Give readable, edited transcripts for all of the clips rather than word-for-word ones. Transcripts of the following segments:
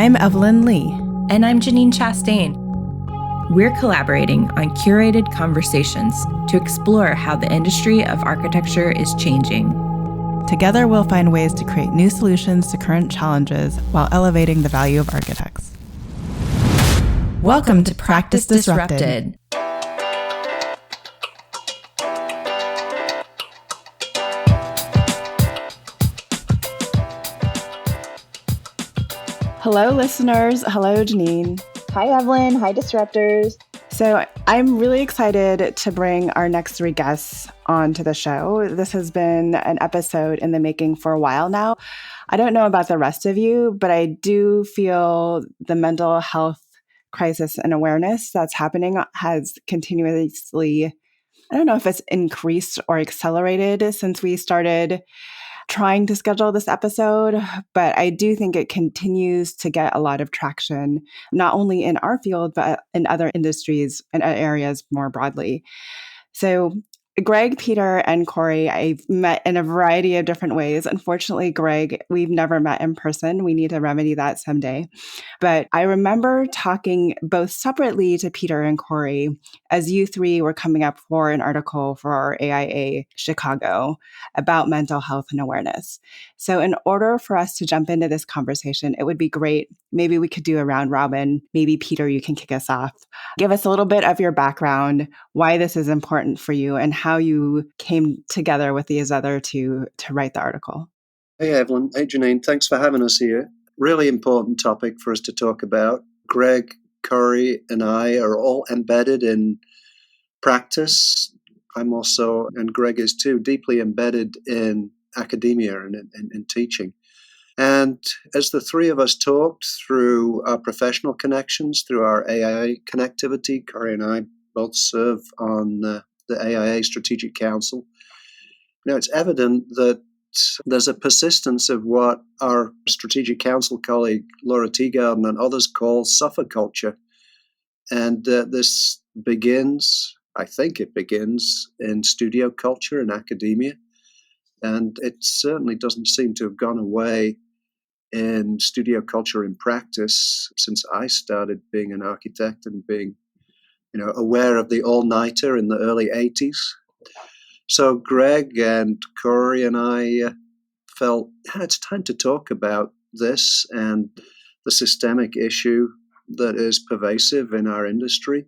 I'm Evelyn Lee. And I'm Janine Chastain. We're collaborating on curated conversations to explore how the industry of architecture is changing. Together, we'll find ways to create new solutions to current challenges while elevating the value of architects. Welcome to Practice Disrupted. Hello, listeners. Hello, Janine. Hi, Evelyn. Hi, Disruptors. So I'm really excited to bring our next three guests onto the show. This has been an episode in the making for a while now. I don't know about the rest of you, but I do feel the mental health crisis and awareness that's happening has continuously, I don't know if it's increased or accelerated since we started trying to schedule this episode, but I do think it continues to get a lot of traction, not only in our field, but in other industries and areas more broadly. So Greg, Peter, and Corey, I've met in a variety of different ways. Unfortunately, Greg, we've never met in person. We need to remedy that someday. But I remember talking both separately to Peter and Corey as you three were coming up for an article for our AIA Chicago about mental health and awareness. So in order for us to jump into this conversation, it would be great. Maybe we could do a round robin. Maybe Peter, you can kick us off. Give us a little bit of your background, why this is important for you, and how you came together with these other two to write the article. Hey, Evelyn. Hey, Janine. Thanks for having us here. Really important topic for us to talk about. Greg, Corey, and I are all embedded in practice. I'm also, and Greg is too, deeply embedded in academia and in teaching. And as the three of us talked through our professional connections, through our AIA connectivity, Corey and I both serve on the AIA Strategic Council. It's evident that there's a persistence of what our Strategic Council colleague Laura Teagarden and others call suffer culture. And this begins, I think it begins, in studio culture and academia. And it certainly doesn't seem to have gone away in studio culture in practice since I started being an architect and being, aware of the all-nighter in the early 80s. So Greg and Corey and I felt it's time to talk about this and the systemic issue that is pervasive in our industry,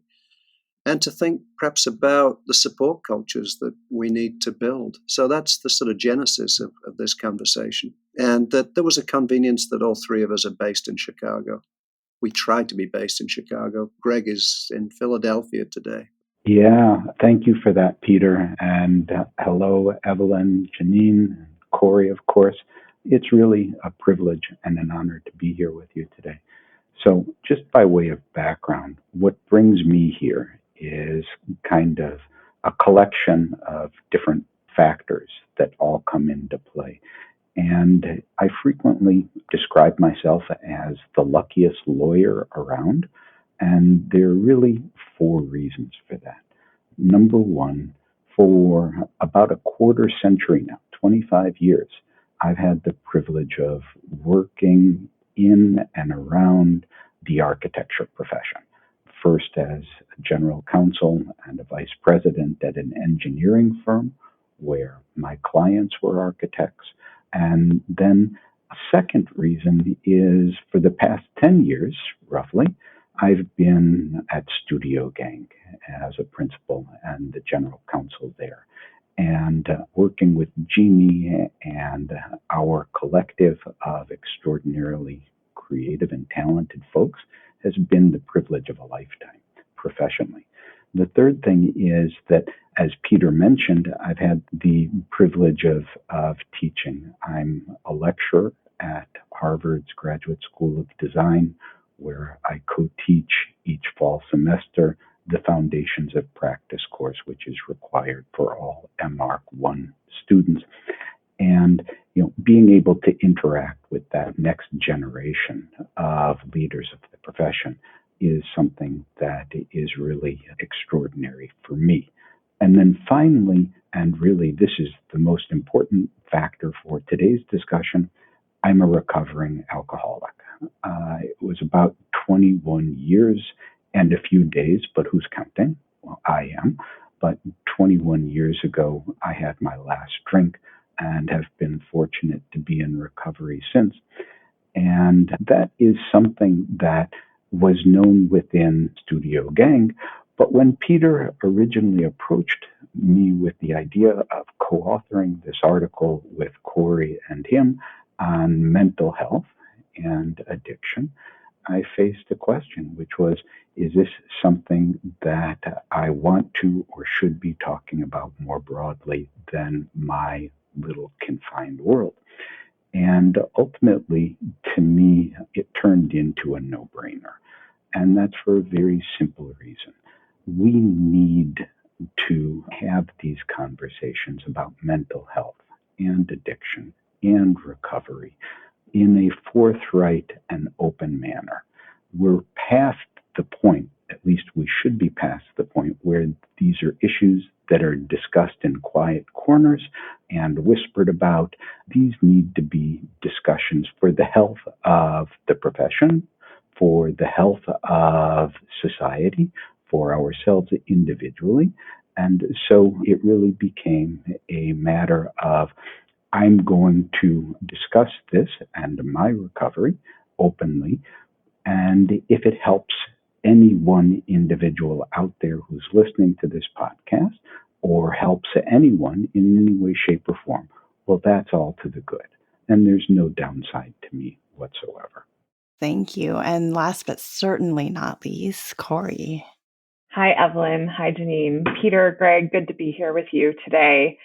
and to think perhaps about the support cultures that we need to build. So that's the sort of genesis of this conversation. And that there was a convenience that all three of us are based in Chicago. We try to be based in Chicago. Greg is in Philadelphia today. Yeah, thank you for that, Peter. And hello, Evelyn, Janine, Corey, of course. It's really a privilege and an honor to be here with you today. So just by way of background, what brings me here is kind of a collection of different factors that all come into play. And I frequently describe myself as the luckiest lawyer around, and there are really four reasons for that. Number one, for about a quarter century now, 25 years, I've had the privilege of working in and around the architecture profession. First as a general counsel and a vice president at an engineering firm where my clients were architects. And then a second reason is for the past 10 years, roughly, I've been at Studio Gang as a principal and the general counsel there. And working with Jeannie and our collective of extraordinarily creative and talented folks has been the privilege of a lifetime professionally. The third thing is that, as Peter mentioned, I've had the privilege of teaching. I'm a lecturer at Harvard's Graduate School of Design, where I co-teach each fall semester the Foundations of Practice course, which is required for all MArch 1 students. And being able to interact with that next generation of leaders of the profession is something that is really extraordinary for me. And then finally, and really this is the most important factor for today's discussion, I'm a recovering alcoholic. It was about 21 years and a few days, but who's counting? Well, I am. But 21 years ago, I had my last drink and have been fortunate to be in recovery since. And that is something that was known within Studio Gang. But when Peter originally approached me with the idea of co-authoring this article with Corey and him on mental health and addiction, I faced a question, which was, is this something that I want to or should be talking about more broadly than my little confined world? And ultimately, to me, it turned into a no-brainer. And that's for a very simple reason. We need to have these conversations about mental health and addiction and recovery in a forthright and open manner. We're past the point, at least we should be past the point, where these are issues that are discussed in quiet corners and whispered about. These need to be discussions for the health of the profession, for the health of society, for ourselves individually. And so it really became a matter of, I'm going to discuss this and my recovery openly. And if it helps any one individual out there who's listening to this podcast or helps anyone in any way, shape, or form, well, that's all to the good. And there's no downside to me whatsoever. Thank you. And last but certainly not least, Corey. Hi, Evelyn. Hi, Janine. Peter, Greg, good to be here with you today.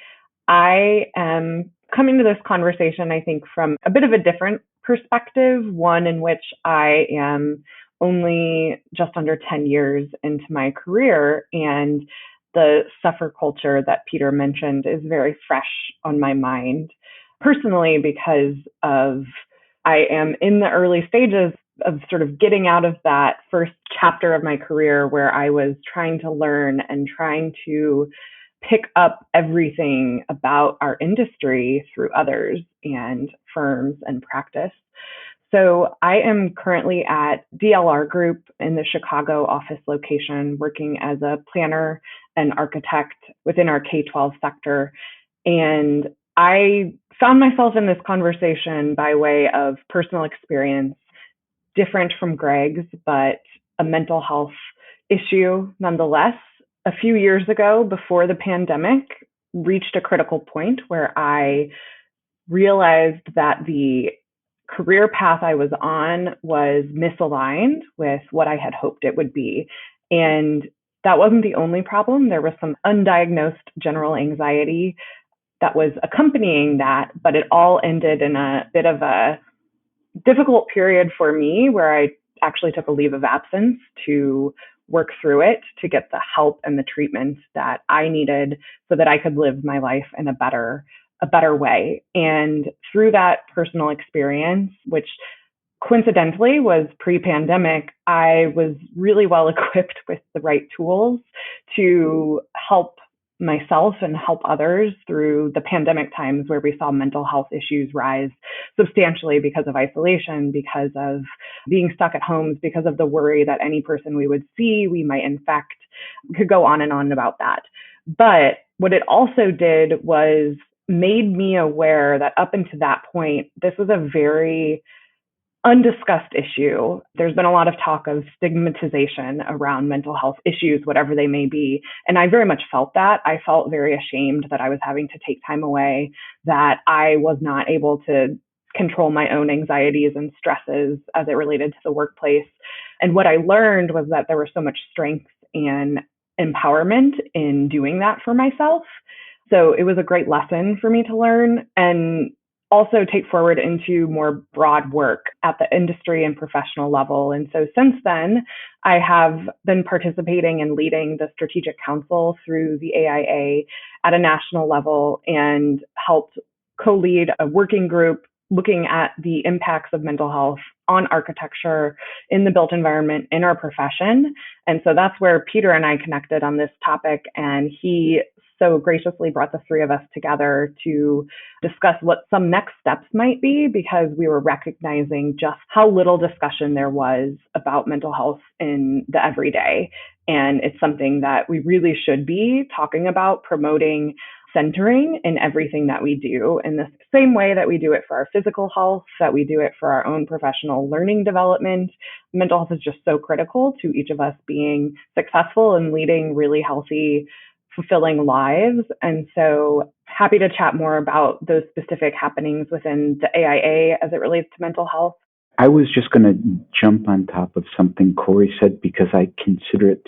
I am coming to this conversation, I think, from a bit of a different perspective, one in which I am only just under 10 years into my career, and the suffer culture that Peter mentioned is very fresh on my mind, personally, because of I am in the early stages of sort of getting out of that first chapter of my career where I was trying to learn and trying to pick up everything about our industry through others and firms and practice. So I am currently at DLR Group in the Chicago office location, working as a planner and architect within our K-12 sector. And I found myself in this conversation by way of personal experience, different from Greg's, but a mental health issue nonetheless. A few years ago, before the pandemic, reached a critical point where I realized that the career path I was on was misaligned with what I had hoped it would be. And that wasn't the only problem. There was some undiagnosed general anxiety that was accompanying that, but it all ended in a bit of a difficult period for me where I actually took a leave of absence to work through it, to get the help and the treatments that I needed so that I could live my life in a better way. And through that personal experience, which coincidentally was pre-pandemic, I was really well equipped with the right tools to help myself and help others through the pandemic times where we saw mental health issues rise substantially because of isolation, because of being stuck at homes, because of the worry that any person we would see we might infect. Could go on and on about that. But what it also did was made me aware that up until that point, this was a very undiscussed issue. There's been a lot of talk of stigmatization around mental health issues, whatever they may be. And I very much felt that. I felt very ashamed that I was having to take time away, that I was not able to control my own anxieties and stresses as it related to the workplace. And what I learned was that there was so much strength and empowerment in doing that for myself. So it was a great lesson for me to learn and also take forward into more broad work at the industry and professional level. And so since then, I have been participating and leading the Strategic Council through the AIA at a national level and helped co-lead a working group looking at the impacts of mental health on architecture in the built environment in our profession. And so that's where Peter and I connected on this topic. And he so graciously brought the three of us together to discuss what some next steps might be, because we were recognizing just how little discussion there was about mental health in the everyday. And it's something that we really should be talking about, promoting, centering in everything that we do, in the same way that we do it for our physical health, that we do it for our own professional learning development. Mental health is just so critical to each of us being successful and leading really healthy, fulfilling lives. And so happy to chat more about those specific happenings within the AIA as it relates to mental health. I was just going to jump on top of something Corey said because I consider it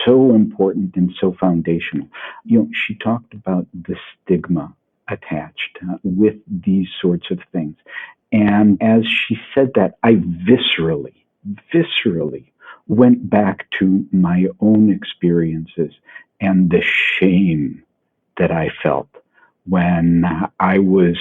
so important and so foundational. She talked about the stigma attached with these sorts of things. And as she said that, I viscerally went back to my own experiences and the shame that I felt when I was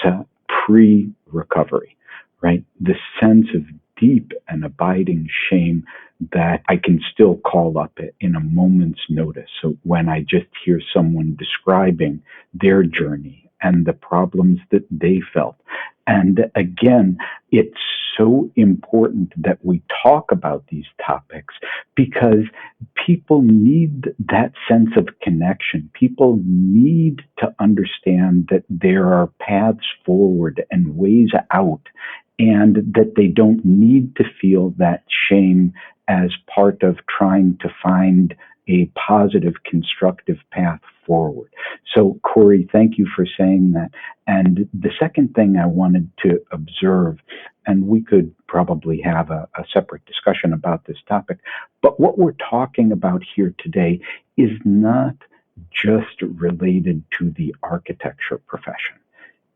pre-recovery. Right? The sense of deep and abiding shame that I can still call up in a moment's notice. So when I just hear someone describing their journey and the problems that they felt. And again, it's so important that we talk about these topics because people need that sense of connection. People need to understand that there are paths forward and ways out, and that they don't need to feel that shame as part of trying to find a positive, constructive path forward. So, Corey, thank you for saying that. And the second thing I wanted to observe, and we could probably have a separate discussion about this topic, but what we're talking about here today is not just related to the architecture profession.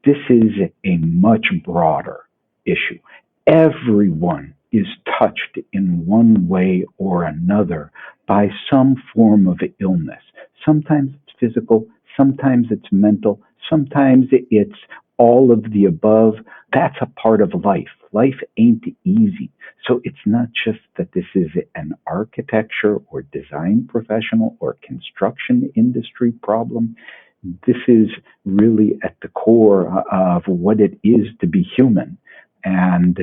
This is a much broader issue. Everyone is touched in one way or another by some form of illness. Sometimes it's physical, sometimes it's mental, sometimes it's all of the above. That's a part of life. Life ain't easy. So it's not just that this is an architecture or design professional or construction industry problem. This is really at the core of what it is to be human. And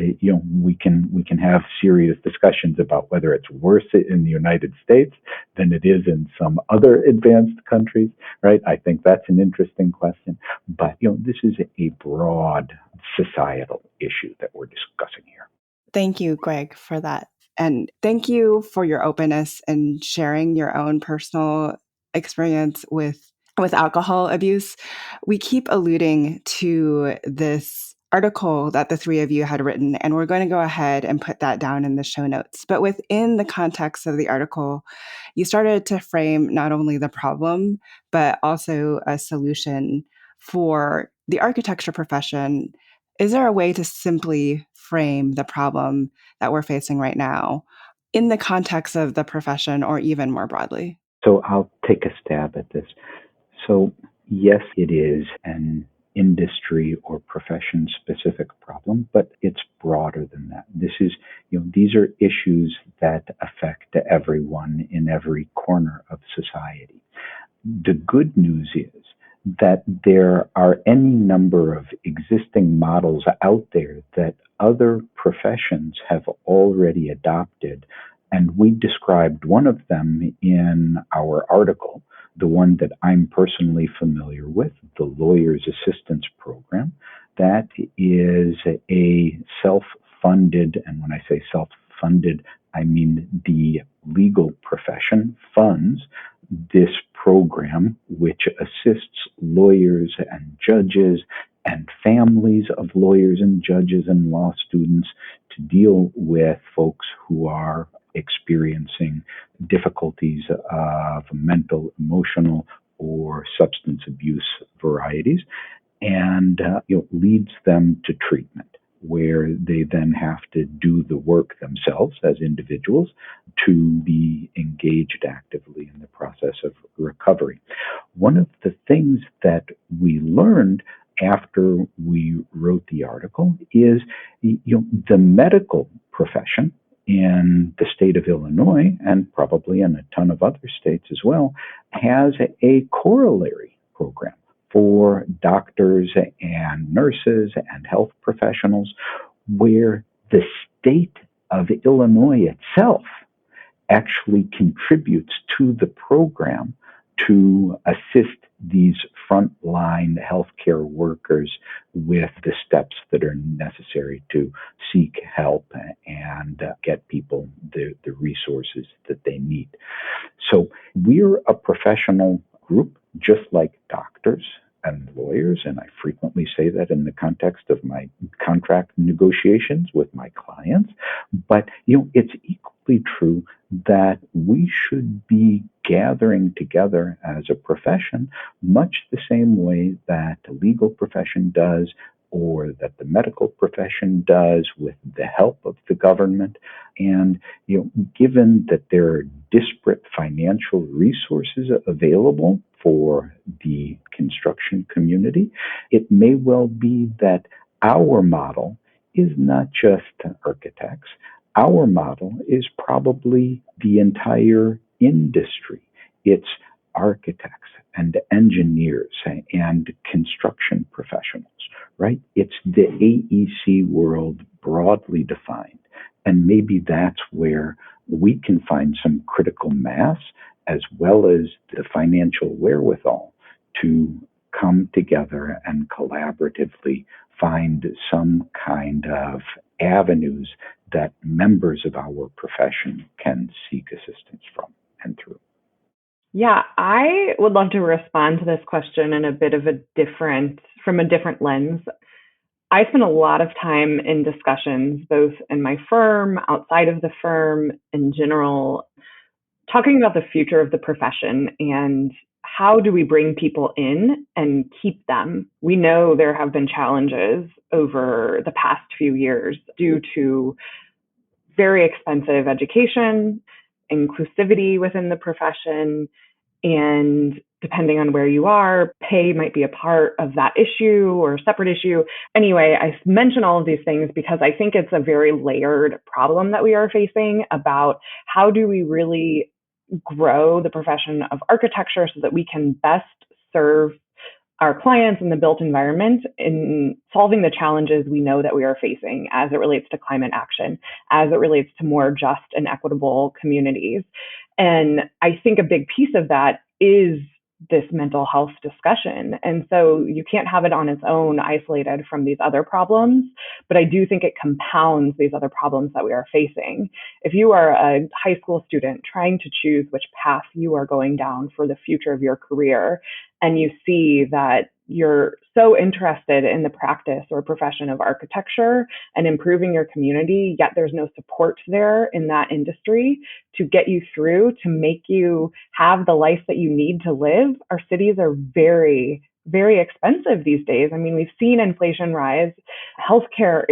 we can have serious discussions about whether it's worse in the United States than it is in some other advanced countries, right? I think that's an interesting question. But this is a broad societal issue that we're discussing here. Thank you, Greg, for that. And thank you for your openness and sharing your own personal experience with alcohol abuse. We keep alluding to this article that the three of you had written, and we're going to go ahead and put that down in the show notes. But within the context of the article, you started to frame not only the problem, but also a solution for the architecture profession. Is there a way to simply frame the problem that we're facing right now in the context of the profession or even more broadly? So I'll take a stab at this. So yes, it is an industry or profession specific problem, but it's broader than that. This is, these are issues that affect everyone in every corner of society. The good news is that there are any number of existing models out there that other professions have already adopted. And we described one of them in our article, the one that I'm personally familiar with, the Lawyer's Assistance Program. That is a self-funded, and when I say self-funded, I mean the legal profession funds this program, which assists lawyers and judges and families of lawyers and judges and law students to deal with folks who are experiencing difficulties of mental, emotional, or substance abuse varieties, and leads them to treatment, where they then have to do the work themselves as individuals to be engaged actively in the process of recovery. One of the things that we learned after we wrote the article is the medical profession in the state of Illinois, and probably in a ton of other states as well, has a corollary program for doctors and nurses and health professionals, where the state of Illinois itself actually contributes to the program to assist these frontline healthcare workers with the steps that are necessary to seek help and get people the resources that they need. So we're a professional group, just like doctors and lawyers, and I frequently say that in the context of my contract negotiations with my clients. But it's equally true that we should be gathering together as a profession, much the same way that the legal profession does, or that the medical profession does, with the help of the government. And given that there are disparate financial resources available for the construction community, it may well be that our model is not just architects. Our model is probably the entire industry. It's architects and engineers and construction professionals, right? It's the AEC world broadly defined. And maybe that's where we can find some critical mass, as well as the financial wherewithal to come together and collaboratively find some kind of avenues that members of our profession can seek assistance from and through. Yeah, I would love to respond to this question in from a different lens. I spend a lot of time in discussions, both in my firm, outside of the firm, in general, talking about the future of the profession and how do we bring people in and keep them. We know there have been challenges over the past few years due to very expensive education, inclusivity within the profession, and depending on where you are, pay might be a part of that issue or a separate issue. Anyway, I mention all of these things because I think it's a very layered problem that we are facing about how do we really grow the profession of architecture so that we can best serve our clients in the built environment in solving the challenges we know that we are facing as it relates to climate action, as it relates to more just and equitable communities. And I think a big piece of that is this mental health discussion. And so you can't have it on its own, isolated from these other problems. But I do think it compounds these other problems that we are facing. If you are a high school student trying to choose which path you are going down for the future of your career, and you see that you're so interested in the practice or profession of architecture and improving your community, yet there's no support there in that industry to get you through, to make you have the life that you need to live. Our cities are very, very expensive these days. I mean, we've seen inflation rise, healthcare,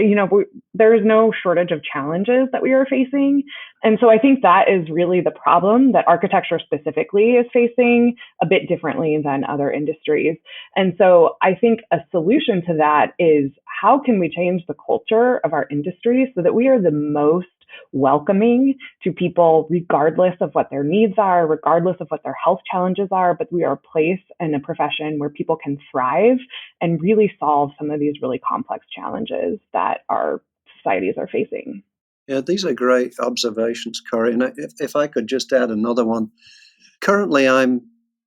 there is no shortage of challenges that we are facing. And so I think that is really the problem that architecture specifically is facing a bit differently than other industries. And so I think a solution to that is how can we change the culture of our industry so that we are the most welcoming to people, regardless of what their needs are, regardless of what their health challenges are, but we are a place and a profession where people can thrive and really solve some of these really complex challenges that our societies are facing. Yeah, these are great observations, Corey. And if I could just add another one. Currently, I'm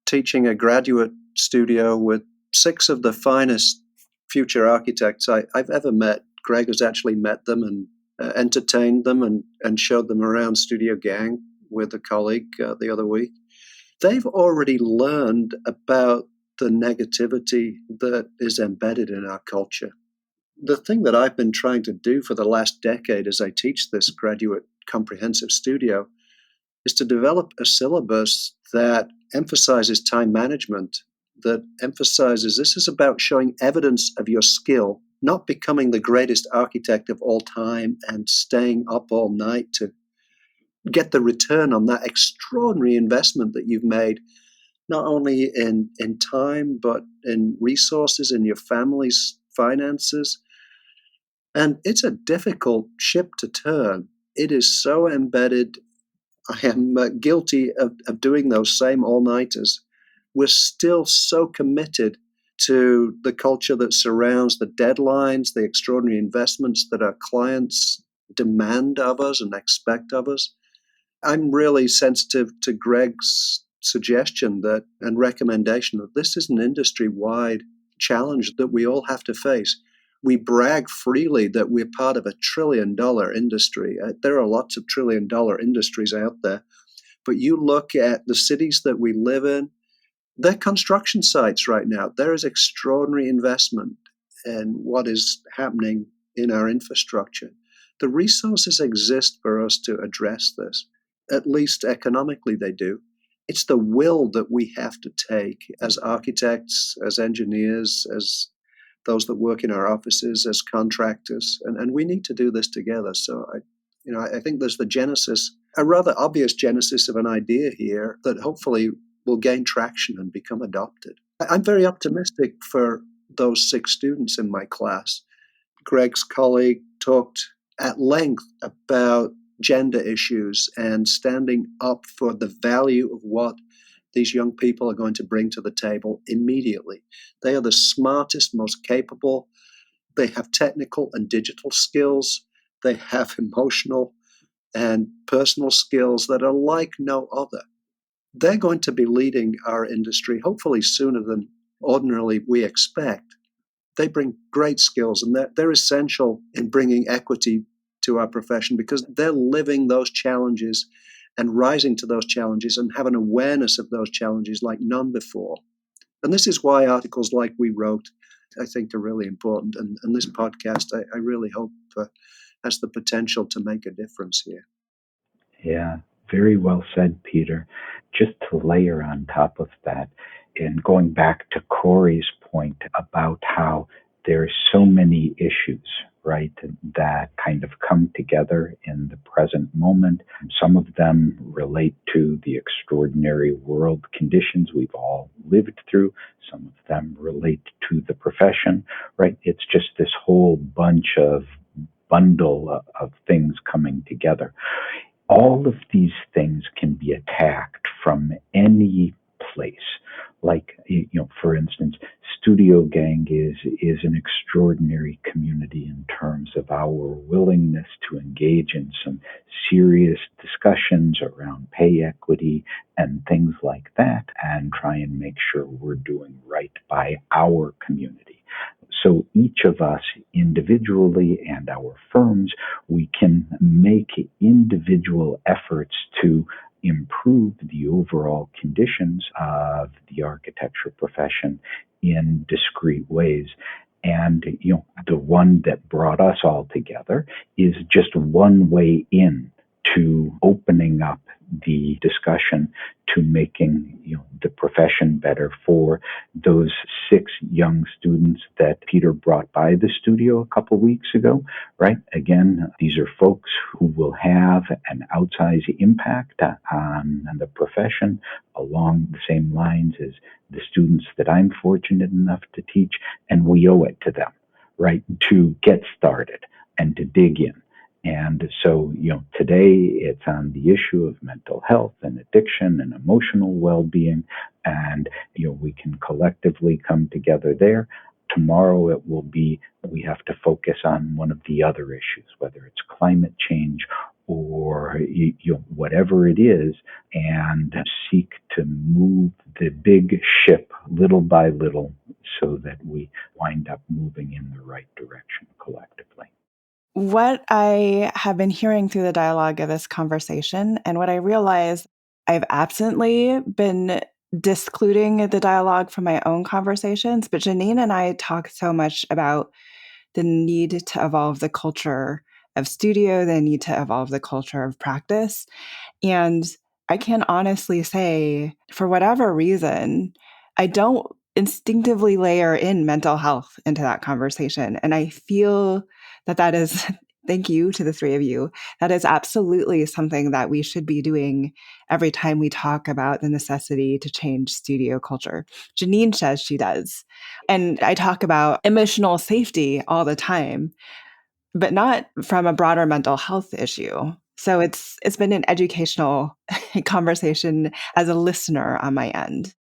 teaching a graduate studio with 6 of the finest future architects I've ever met. Greg has actually met them and entertained them and showed them around Studio Gang with a colleague the other week. They've already learned about the negativity that is embedded in our culture. The thing that I've been trying to do for the last decade as I teach this graduate comprehensive studio is to develop a syllabus that emphasizes time management, that emphasizes this is about showing evidence of your skill, not becoming the greatest architect of all time and staying up all night to get the return on that extraordinary investment that you've made, not only in time, but in resources, in your family's finances. And it's a difficult ship to turn. It is so embedded. I am guilty of doing those same all-nighters. we're still so committed to the culture that surrounds the deadlines, the extraordinary investments that our clients demand of us and expect of us. I'm really sensitive to Greg's suggestion that and recommendation that this is an industry-wide challenge that we all have to face. We brag freely that we're part of a trillion-dollar industry. There are lots of trillion-dollar industries out there, but you look at the cities that we live in, they're construction sites right now. There is extraordinary investment in what is happening in our infrastructure. The resources exist for us to address this. At least economically, they do. It's the will that we have to take as architects, as engineers, as those that work in our offices, as contractors, and we need to do this together. So I think there's the genesis, a rather obvious genesis of an idea here that hopefully will gain traction and become adopted. I'm very optimistic for those 6 students in my class. Greg's colleague talked at length about gender issues and standing up for the value of what these young people are going to bring to the table immediately. They are the smartest, most capable. They have technical and digital skills. They have emotional and personal skills that are like no other. They're going to be leading our industry, hopefully sooner than ordinarily we expect. They bring great skills, and they're essential in bringing equity to our profession because they're living those challenges and rising to those challenges and have an awareness of those challenges like none before. And this is why articles like we wrote, I think, are really important. And this podcast, I really hope has the potential to make a difference here. Yeah, very well said, Peter. Just to layer on top of that, and going back to Corey's point about how there's so many issues, right, that kind of come together in the present moment. Some of them relate to the extraordinary world conditions we've all lived through. Some of them relate to the profession, right? It's just this whole bundle of things coming together. All of these things can be attacked from any place. Like, for instance, Studio Gang is an extraordinary community in terms of our willingness to engage in some serious discussions around pay equity and things like that, and try and make sure we're doing right by our community. So each of us individually and our firms, we can make individual efforts to improve the overall conditions of the architecture profession in discrete ways. And, the one that brought us all together is just one way in to opening up the discussion to making the profession better for those 6 young students that Peter brought by the studio a couple of weeks ago, right? Again, these are folks who will have an outsized impact on the profession along the same lines as the students that I'm fortunate enough to teach, and we owe it to them, right, to get started and to dig in. And so, today it's on the issue of mental health and addiction and emotional well-being. And, we can collectively come together there. Tomorrow it will be, we have to focus on one of the other issues, whether it's climate change or whatever it is, and seek to move the big ship little by little so that we wind up moving in the right direction collectively. What I have been hearing through the dialogue of this conversation, and what I realize I've absently been discluding the dialogue from my own conversations, but Janine and I talk so much about the need to evolve the culture of studio, the need to evolve the culture of practice. And I can honestly say, for whatever reason, I don't instinctively layer in mental health into that conversation. And I feel that is, thank you to the 3 of you, that is absolutely something that we should be doing every time we talk about the necessity to change studio culture. Janine says she does. And I talk about emotional safety all the time, but not from a broader mental health issue. So it's been an educational conversation as a listener on my end.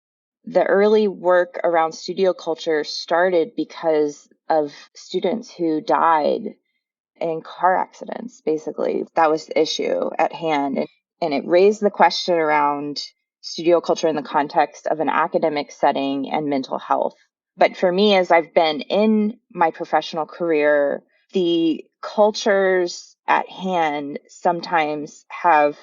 The early work around studio culture started because of students who died in car accidents, basically. That was the issue at hand. And it raised the question around studio culture in the context of an academic setting and mental health. But for me, as I've been in my professional career, the cultures at hand sometimes have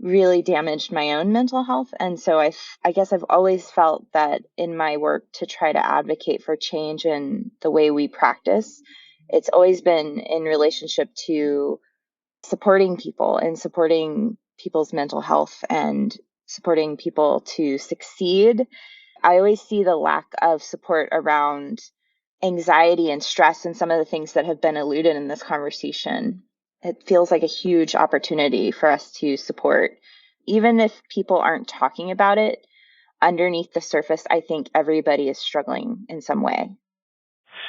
really damaged my own mental health. And so I guess I've always felt that in my work to try to advocate for change in the way we practice, it's always been in relationship to supporting people and supporting people's mental health and supporting people to succeed. I always see the lack of support around anxiety and stress and some of the things that have been alluded in this conversation. It feels like a huge opportunity for us to support. Even if people aren't talking about it, underneath the surface, I think everybody is struggling in some way.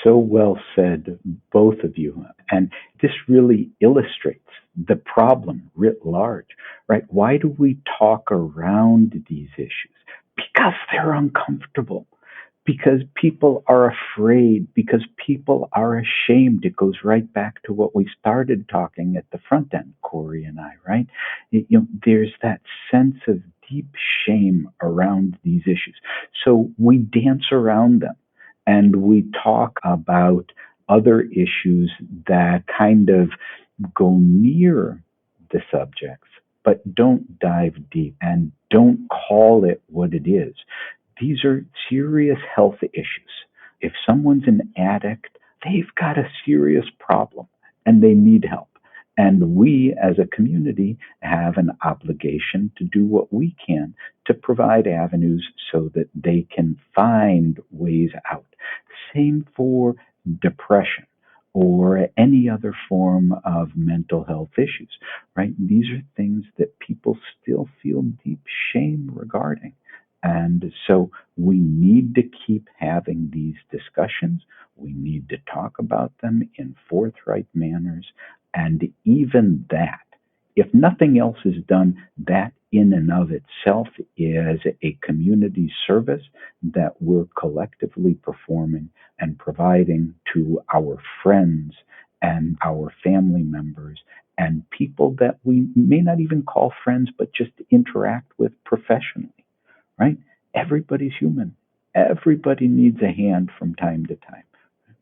So well said, both of you. And this really illustrates the problem writ large, right? Why do we talk around these issues? Because they're uncomfortable, because people are afraid, because people are ashamed. It goes right back to what we started talking at the front end, Corey and I, right? There's that sense of deep shame around these issues. So we dance around them and we talk about other issues that kind of go near the subjects, but don't dive deep and don't call it what it is. These are serious health issues. If someone's an addict, they've got a serious problem and they need help. And we as a community have an obligation to do what we can to provide avenues so that they can find ways out. Same for depression or any other form of mental health issues, right? These are things that people still feel deep shame regarding. And so we need to keep having these discussions. We need to talk about them in forthright manners. And even that, if nothing else is done, that in and of itself is a community service that we're collectively performing and providing to our friends and our family members and people that we may not even call friends, but just interact with professionally, right? Everybody's human. Everybody needs a hand from time to time.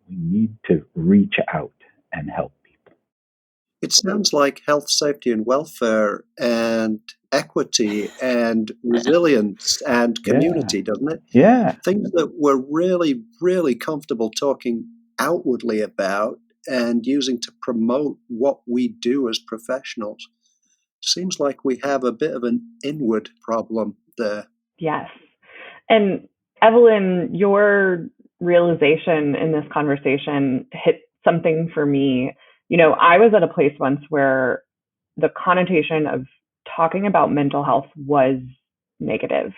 We need to reach out and help people. It sounds like health, safety, and welfare and equity and resilience and community, doesn't it? Yeah. Things that we're really, really comfortable talking outwardly about and using to promote what we do as professionals. Seems like we have a bit of an inward problem there. Yes. And Evelyn, your realization in this conversation hit something for me. I was at a place once where the connotation of talking about mental health was negative.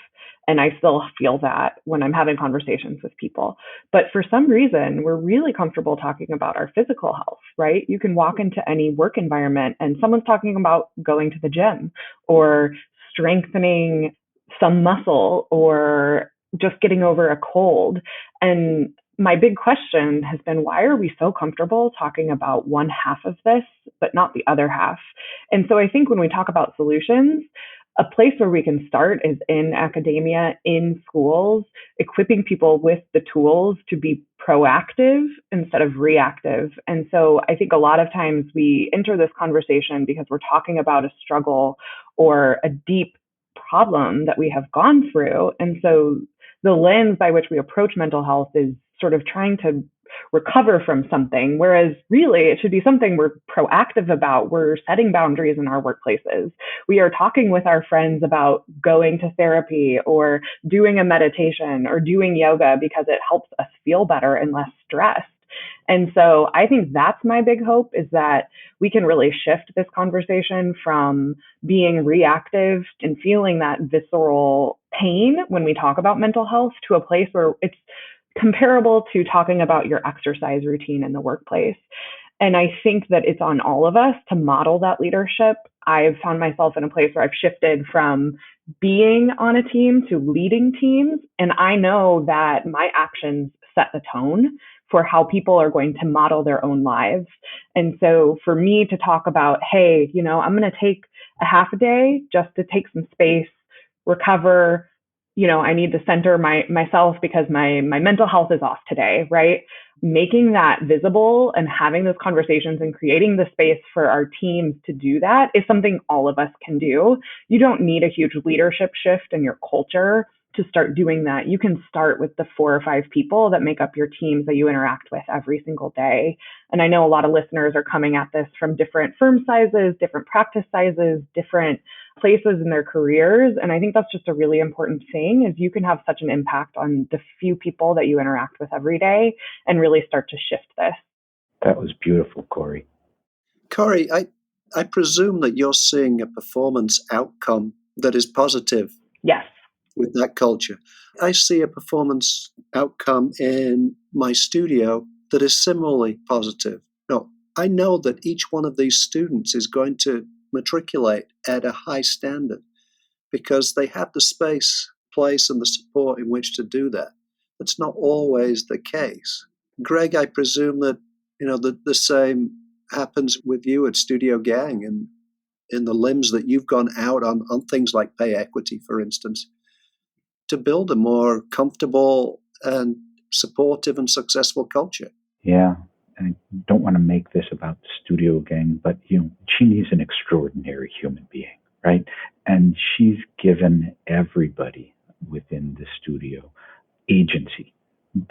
And I still feel that when I'm having conversations with people. But for some reason, we're really comfortable talking about our physical health, right? You can walk into any work environment and someone's talking about going to the gym or strengthening some muscle or just getting over a cold. And my big question has been, why are we so comfortable talking about one half of this, but not the other half? And so I think when we talk about solutions, a place where we can start is in academia, in schools, equipping people with the tools to be proactive instead of reactive. And so I think a lot of times we enter this conversation because we're talking about a struggle or a deep problem that we have gone through. And so the lens by which we approach mental health is sort of trying to recover from something, whereas really it should be something we're proactive about. We're setting boundaries in our workplaces. We are talking with our friends about going to therapy or doing a meditation or doing yoga because it helps us feel better and less stressed. And so I think that's my big hope, is that we can really shift this conversation from being reactive and feeling that visceral pain when we talk about mental health to a place where it's comparable to talking about your exercise routine in the workplace. And I think that it's on all of us to model that leadership. I've found myself in a place where I've shifted from being on a team to leading teams. And I know that my actions set the tone for how people are going to model their own lives. And so for me to talk about, hey, I'm going to take a half a day just to take some space, recover. I need to center myself because my mental health is off today, right? Making that visible and having those conversations and creating the space for our teams to do that is something all of us can do. You don't need a huge leadership shift in your culture to start doing that. You can start with the 4 or 5 people that make up your teams that you interact with every single day. And I know a lot of listeners are coming at this from different firm sizes, different practice sizes, different places in their careers. And I think that's just a really important thing is you can have such an impact on the few people that you interact with every day and really start to shift this. That was beautiful, Corey. Corey, I presume that you're seeing a performance outcome that is positive. Yes. With that culture. I see a performance outcome in my studio that is similarly positive. No, I know that each one of these students is going to matriculate at a high standard because they have the space, place, and the support in which to do that. That's not always the case. Greg, I presume that the same happens with you at Studio Gang and in the limbs that you've gone out on things like pay equity, for instance, to build a more comfortable and supportive and successful culture. Yeah, I don't want to make this about the Studio Gang, but Jeannie's an extraordinary human being, right? And she's given everybody within the studio agency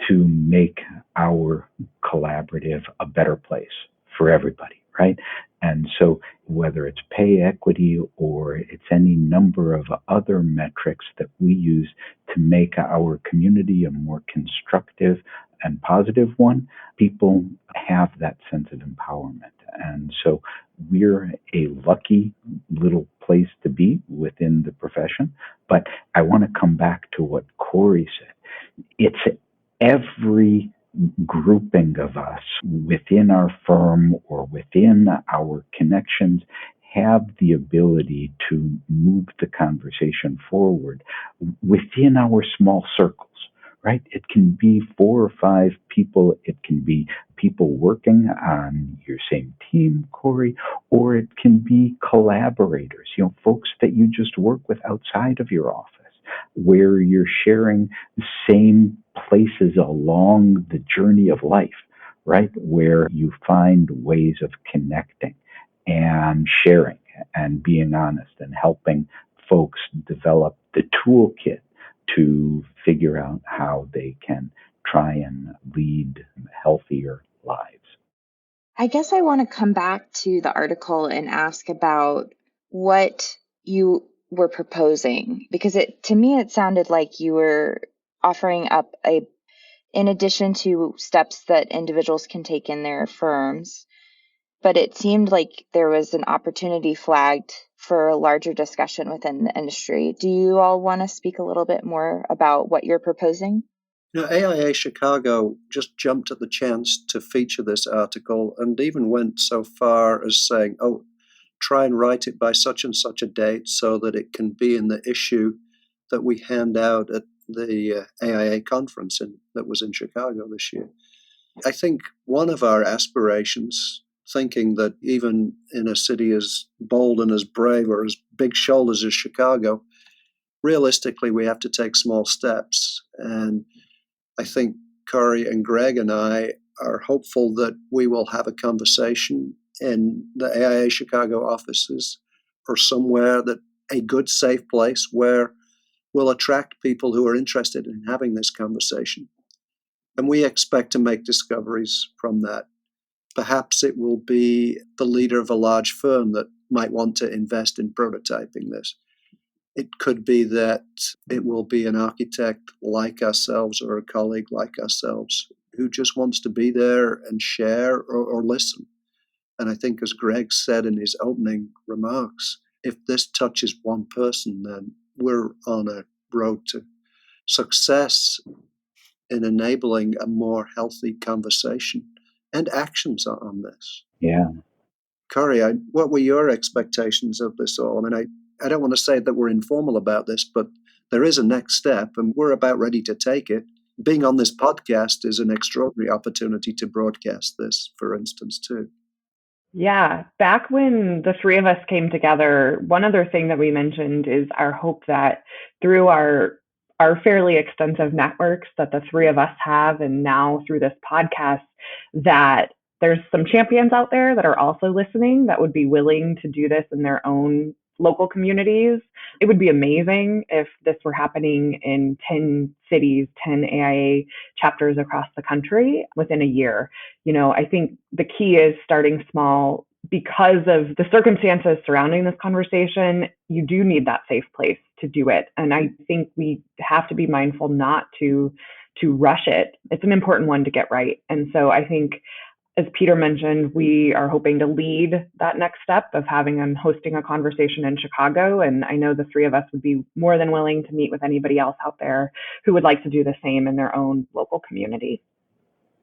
to make our collaborative a better place for everybody, right? And so whether it's pay equity or it's any number of other metrics that we use to make our community a more constructive and positive one, people have that sense of empowerment. And so we're a lucky little place to be within the profession. But I want to come back to what Corey said. It's every grouping of us within our firm or within our connections have the ability to move the conversation forward within our small circles, right? It can be 4 or 5 people. It can be people working on your same team, Corey, or it can be collaborators, folks that you just work with outside of your office, where you're sharing the same places along the journey of life, right? Where you find ways of connecting and sharing and being honest and helping folks develop the toolkit to figure out how they can try and lead healthier lives. I guess I want to come back to the article and ask about what you were proposing, because to me it sounded like you were offering up in addition to steps that individuals can take in their firms, but it seemed like there was an opportunity flagged for a larger discussion within the industry. Do you all want to speak a little bit more about what you're proposing? AIA Chicago just jumped at the chance to feature this article and even went so far as saying, try and write it by such and such a date so that it can be in the issue that we hand out at the AIA conference that was in Chicago this year. I think one of our aspirations, thinking that even in a city as bold and as brave or as big shoulders as Chicago, realistically we have to take small steps. And I think Corey and Greg and I are hopeful that we will have a conversation in the AIA Chicago offices or somewhere, that a good, safe place where we'll attract people who are interested in having this conversation. And we expect to make discoveries from that. Perhaps it will be the leader of a large firm that might want to invest in prototyping this. It could be that it will be an architect like ourselves or a colleague like ourselves who just wants to be there and share or listen. And I think, as Greg said in his opening remarks, if this touches one person, then we're on a road to success in enabling a more healthy conversation and actions on this. Yeah. Corey, what were your expectations of this all? I mean, I don't want to say that we're informal about this, but there is a next step and we're about ready to take it. Being on this podcast is an extraordinary opportunity to broadcast this, for instance, too. Yeah, back when the three of us came together, one other thing that we mentioned is our hope that through our fairly extensive networks that the three of us have, and now through this podcast, that there's some champions out there that are also listening that would be willing to do this in their own local communities. It would be amazing if this were happening in 10 cities, 10 AIA chapters across the country within a year. I think the key is starting small. Because of the circumstances surrounding this conversation, you do need that safe place to do it. And I think we have to be mindful not to rush it. It's an important one to get right. And so I think, as Peter mentioned, we are hoping to lead that next step of having and hosting a conversation in Chicago. And I know the three of us would be more than willing to meet with anybody else out there who would like to do the same in their own local community.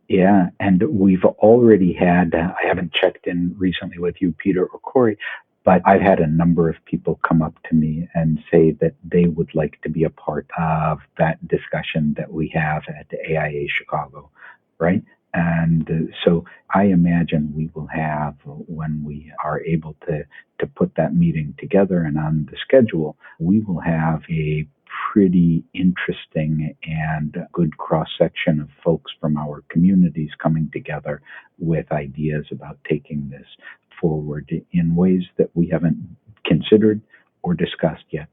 Yeah, and we've already had, I haven't checked in recently with you, Peter or Corey, but I've had a number of people come up to me and say that they would like to be a part of that discussion that we have at the AIA Chicago, right? And so I imagine we will have, when we are able to put that meeting together and on the schedule, we will have a pretty interesting and good cross-section of folks from our communities coming together with ideas about taking this forward in ways that we haven't considered or discussed yet.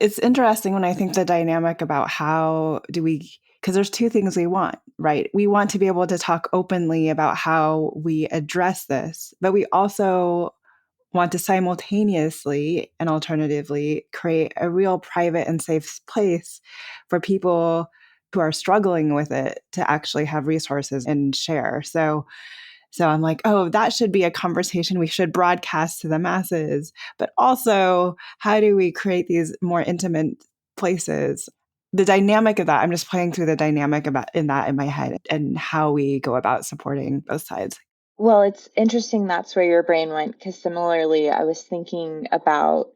It's interesting when I think the dynamic about how do we, because there's two things we want, right? We want to be able to talk openly about how we address this, but we also want to simultaneously and alternatively create a real private and safe place for people who are struggling with it to actually have resources and share. So I'm like, oh, that should be a conversation we should broadcast to the masses. But also, how do we create these more intimate places? The dynamic of that, I'm just playing through the dynamic in my head and how we go about supporting both sides. Well, it's interesting that's where your brain went, because similarly, I was thinking about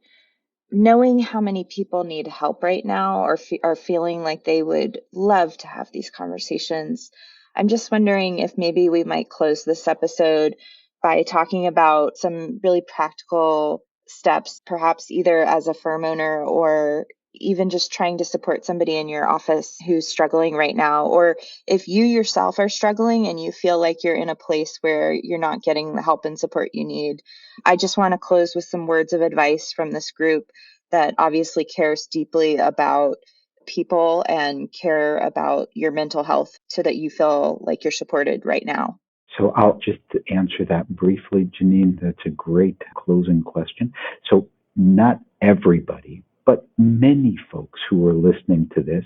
knowing how many people need help right now or are feeling like they would love to have these conversations. I'm just wondering if maybe we might close this episode by talking about some really practical steps, perhaps either as a firm owner or even just trying to support somebody in your office who's struggling right now, or if you yourself are struggling and you feel like you're in a place where you're not getting the help and support you need. I just want to close with some words of advice from this group that obviously cares deeply about people and care about your mental health so that you feel like you're supported right now. So I'll just answer that briefly, Janine. That's a great closing question. So not everybody, but many folks who are listening to this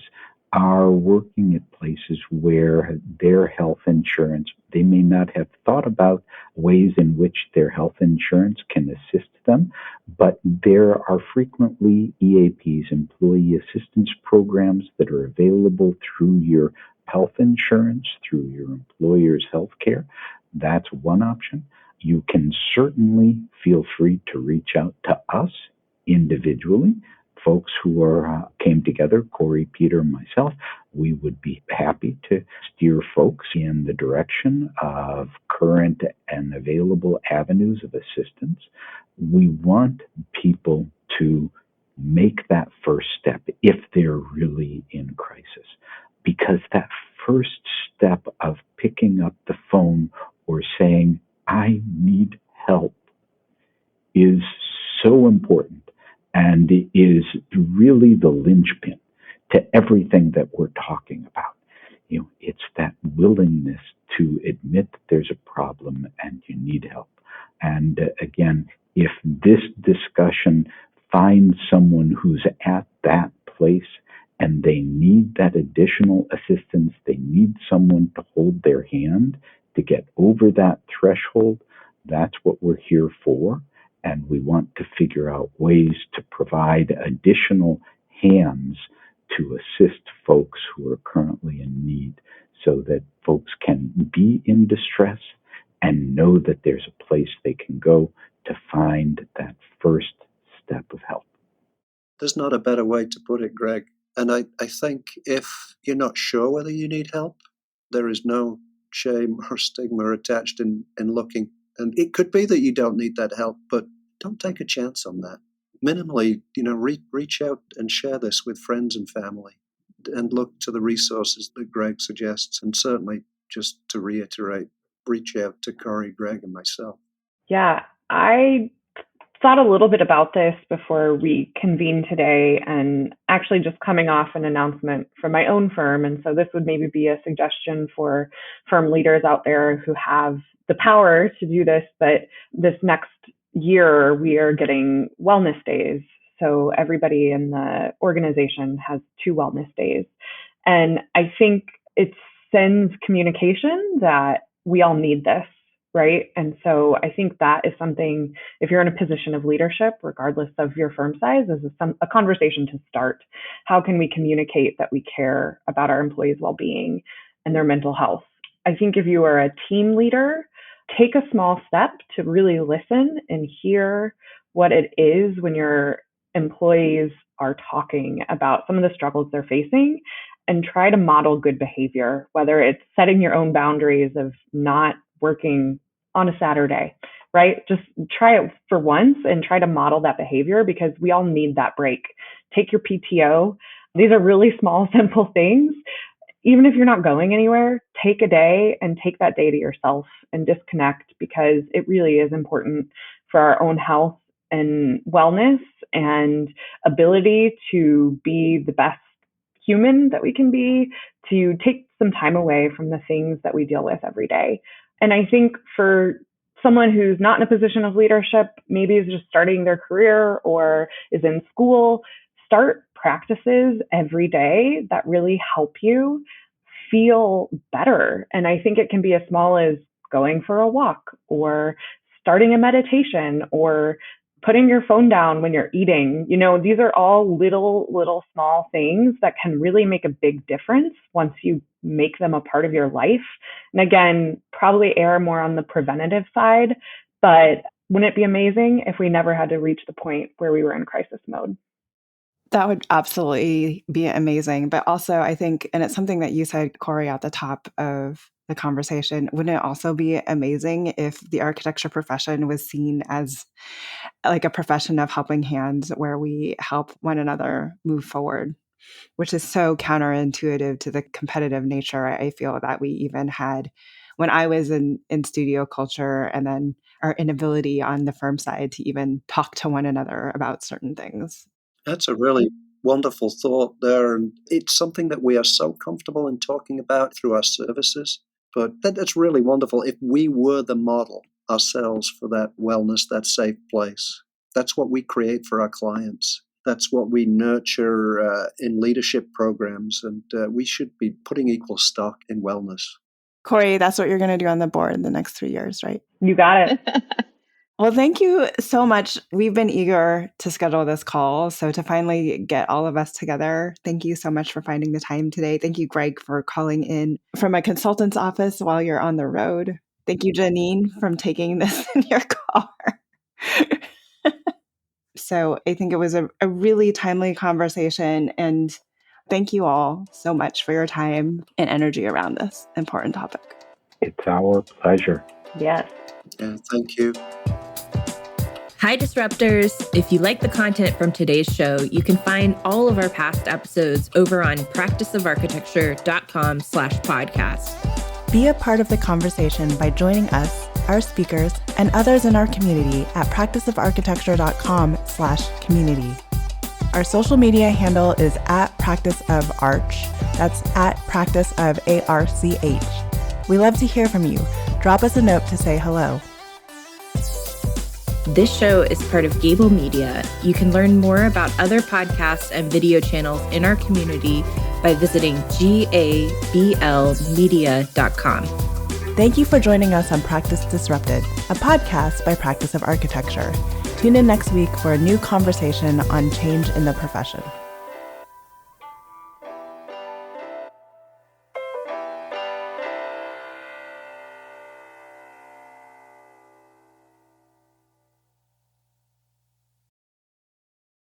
are working at places where their health insurance, they may not have thought about ways in which their health insurance can assist them, but there are frequently EAPs, employee assistance programs, that are available through your health insurance, through your employer's health care. That's one option. You can certainly feel free to reach out to us individually. Folks who came together, Corey, Peter, and myself, we would be happy to steer folks in the direction of current and available avenues of assistance. We want people to make that first step if they're really in crisis, because that first step of picking up the phone or saying, I need help, is so important. And it is really the linchpin to everything that we're talking about. It's that willingness to admit that there's a problem and you need help. And again, if this discussion finds someone who's at that place and they need that additional assistance, they need someone to hold their hand to get over that threshold, that's what we're here for. And we want to figure out ways to provide additional hands to assist folks who are currently in need so that folks can be in distress and know that there's a place they can go to find that first step of help. There's not a better way to put it, Greg. And I think if you're not sure whether you need help, there is no shame or stigma attached in looking. And it could be that you don't need that help, but don't take a chance on that. Minimally, reach out and share this with friends and family and look to the resources that Greg suggests. And certainly, just to reiterate, reach out to Corey, Greg, and myself. Yeah, I thought a little bit about this before we convened today, and actually just coming off an announcement from my own firm. And so this would maybe be a suggestion for firm leaders out there who have the power to do this. But this next year, we are getting wellness days. So everybody in the organization has 2 wellness days. And I think it sends communication that we all need this, right? And so I think that is something, if you're in a position of leadership, regardless of your firm size, is a conversation to start. How can we communicate that we care about our employees' well-being and their mental health? I think if you are a team leader, take a small step to really listen and hear what it is when your employees are talking about some of the struggles they're facing, and try to model good behavior, whether it's setting your own boundaries of not working on a Saturday, right? Just try it for once and try to model that behavior, because we all need that break. Take your PTO. These are really small, simple things. Even if you're not going anywhere, take a day and take that day to yourself and disconnect, because it really is important for our own health and wellness and ability to be the best human that we can be, to take some time away from the things that we deal with every day. And I think for someone who's not in a position of leadership, maybe is just starting their career or is in school, start practices every day that really help you feel better. And I think it can be as small as going for a walk or starting a meditation or putting your phone down when you're eating. These are all little small things that can really make a big difference once you make them a part of your life. And again, probably err more on the preventative side, but wouldn't it be amazing if we never had to reach the point where we were in crisis mode? That would absolutely be amazing. But also, I think, and it's something that you said, Corey, at the top of the conversation, wouldn't it also be amazing if the architecture profession was seen as like a profession of helping hands, where we help one another move forward, which is so counterintuitive to the competitive nature I feel that we even had when I was in studio culture, and then our inability on the firm side to even talk to one another about certain things. That's a really wonderful thought there. And it's something that we are so comfortable in talking about through our services. But that's really wonderful. If we were the model ourselves for that wellness, that safe place, that's what we create for our clients. That's what we nurture in leadership programs. And we should be putting equal stock in wellness. Corey, that's what you're going to do on the board in the next 3 years, right? You got it. Well, thank you so much. We've been eager to schedule this call. So to finally get all of us together, thank you so much for finding the time today. Thank you, Greg, for calling in from a consultant's office while you're on the road. Thank you, Janine, from taking this in your car. So I think it was a really timely conversation. And thank you all so much for your time and energy around this important topic. It's our pleasure. Yes. Yeah, thank you. Hi, Disruptors. If you like the content from today's show, you can find all of our past episodes over on practiceofarchitecture.com/podcast. Be a part of the conversation by joining us, our speakers, and others in our community at practiceofarchitecture.com/community. Our social media handle is @practiceofarch. That's @practiceofarch. We love to hear from you. Drop us a note to say hello. This show is part of Gable Media. You can learn more about other podcasts and video channels in our community by visiting gablmedia.com. Thank you for joining us on Practice Disrupted, a podcast by Practice of Architecture. Tune in next week for a new conversation on change in the profession.